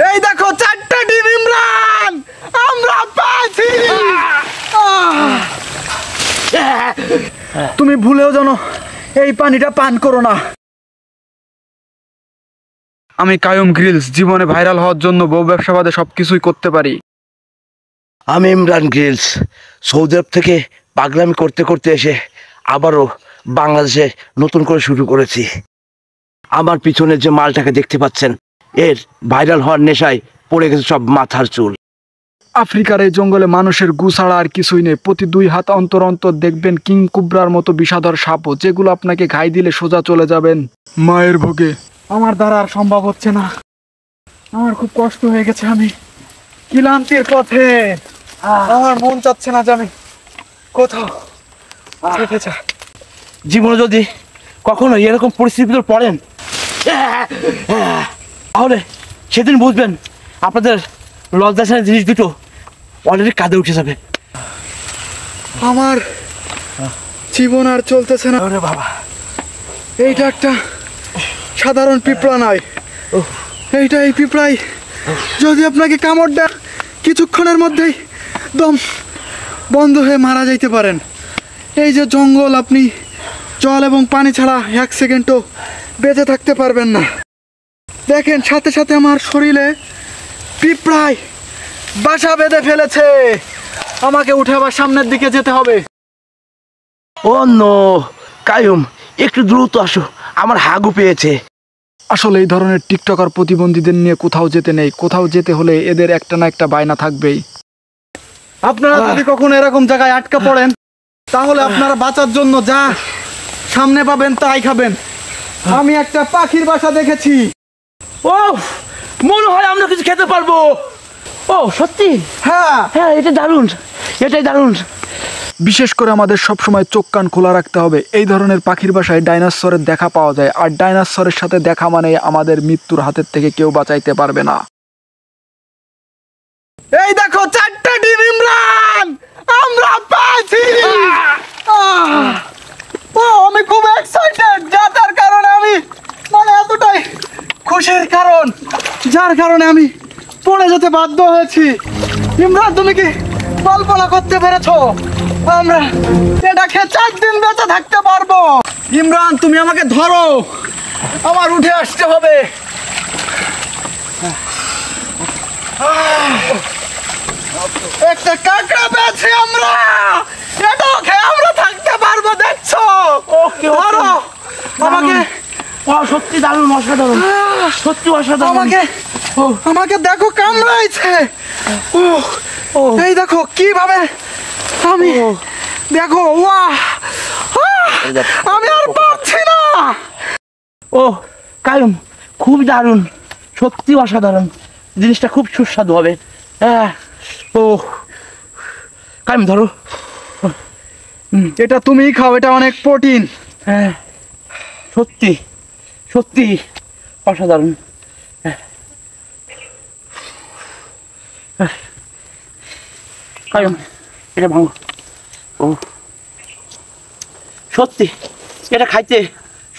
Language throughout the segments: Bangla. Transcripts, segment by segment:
এই দেখো 4টা ডিম ইমরান, আমরা পেয়েছি। তুমি ভুলেও জানো এই পানিটা পান করো না। আমি কায়ুম গ্রিলস, জীবনে ভাইরাল হওয়ার জন্য বউ ব্যবসা বাদে সবকিছুই করতে পারি। আমি ইমরান গ্রিলস, সৌদি আরব থেকে পাগলামি করতে করতে এসে আবারও বাংলাদেশে নতুন করে শুরু করেছি। আমার পিছনে যে মালটাকে দেখতে পাচ্ছেন, এর ভাইরাল হওয়ার নেশায় পড়ে গেছে সব মাথার চুল। আফ্রিকার এই জঙ্গলে মানুষের গু ছাড়া আর কিছুই নেই। প্রতি 2 হাত অন্তর অন্তর দেখবেন কিং কুবরার মতো বিষাদর সাপও, যেগুলো আপনাকে ঘাই দিলে সোজা চলে যাবেন মায়ের ভোগে। আমার দ্বারা আর সম্ভব হচ্ছে না, আমার খুব কষ্ট হয়ে গেছে। আমি ক্লান্তির পথে, আমার মন চাচ্ছে না যে আমি কোথাও যেতে চাই। জীবনে যদি কখনো এরকম পরিস্থিতিতে পড়েন, তাহলে সেদিন বুঝবেন আপনাদের লজ্জাশালী জিনিস দুটো অলরেডি কাঁধে উঠে যাবে। আমার জীবন আর চলতেছে না। ওরে বাবা, এইটা একটা সাধারণ পিঁপড়া নয়, এইটা এই পিঁপড়াই যদি আপনাকে কামড় দেয় কিছুক্ষণের মধ্যেই দম বন্ধ হয়ে মারা যাইতে পারেন। এই যে জঙ্গল, আপনি জল এবং পানি ছাড়া 1 সেকেন্ডও বেঁচে থাকতে পারবেন না। দেখেন সাথে সাথে আমার শরীরে পিঁপড়ায় বাসা বেঁধে ফেলেছে। আমাকে উঠে আবার সামনের দিকে যেতে হবে। ও নো, কায়ুম একটু দ্রুত আসো, আমার হাগু পেয়েছে। আসলে এই ধরনের টিকটকার প্রতিবন্ধীদের নিয়ে কোথাও যেতে নেই। কোথাও যেতে হলে এদের একটা না একটা বায়না থাকবেই। আপনারা যদি কখনো এরকম জায়গায় আটকা পড়েন, তাহলে আপনারা বাঁচার জন্য যা সামনে পাবেন তাই খাবেন। আমি একটা পাখির বাসা দেখেছি। ও মনে হয় আমরা কিছু খেতে পারবো। ও সত্যি? হ্যাঁ হ্যাঁ, এটা দারুণ, এটাই দারুণ। বিশেষ করে আমাদের সবসময় চোখ কান খোলা রাখতে হবে। এই ধরনের পাখির বাসায় ডাইনোসরের দেখা পাওয়া যায়, আর ডাইনোসরের সাথে দেখা মানে আমাদের মৃত্যুর হাতের থেকে কেউ বাঁচাইতে পারবে না। এই দেখো 4টা ডিম ইমরান, আমরা পেয়েছি। আমি খুব এক্সাইটেড, যার কারণে আমি এতটাই খুশির কারণ, যার কারণে আমি পড়ে যেতে বাধ্য হয়েছি। ইমরান, তুমি কি কল্পনা করতে পেরেছো আমরা এটা খেয়ে 4 দিন বেঁচে থাকতে পারবো? ইমরান, তুমি আমাকে ধরো, আমার উঠে আসতে হবে। একটা কাঁকড়া পেয়েছি আমরা, এটাও খেয়ে আমরা থাকতে পারবো। দেখছো? ওকে ধরো আমাকে। সত্যি দারুণ, অসাধারণ, সত্যি অসাধারণ। আমাকে দেখো, কামড়াইছে। এই দেখো কিভাবে আমি, দেখো, আমি আর পারছি না। ও কায়ুম, খুব দারুণ, সত্যি অসাধারণ, জিনিসটা খুব সুস্বাদু হবে। ও কায়ুম ধরো, এটা তুমিই খাও, এটা অনেক প্রোটিন। হ্যাঁ সত্যি সত্যি অসাধারণ। কায়ুম এটা ভাঙো। ও সত্যি এটা খাইতে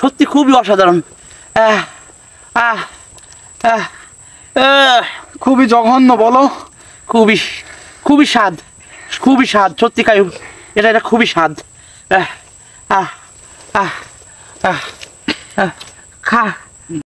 সত্যি খুবই অসাধারণ। খুবই জঘন্য বলো? খুবই খুবই স্বাদ, খুবই স্বাদ সত্যি কায়ুম, এটা খুবই স্বাদ। খা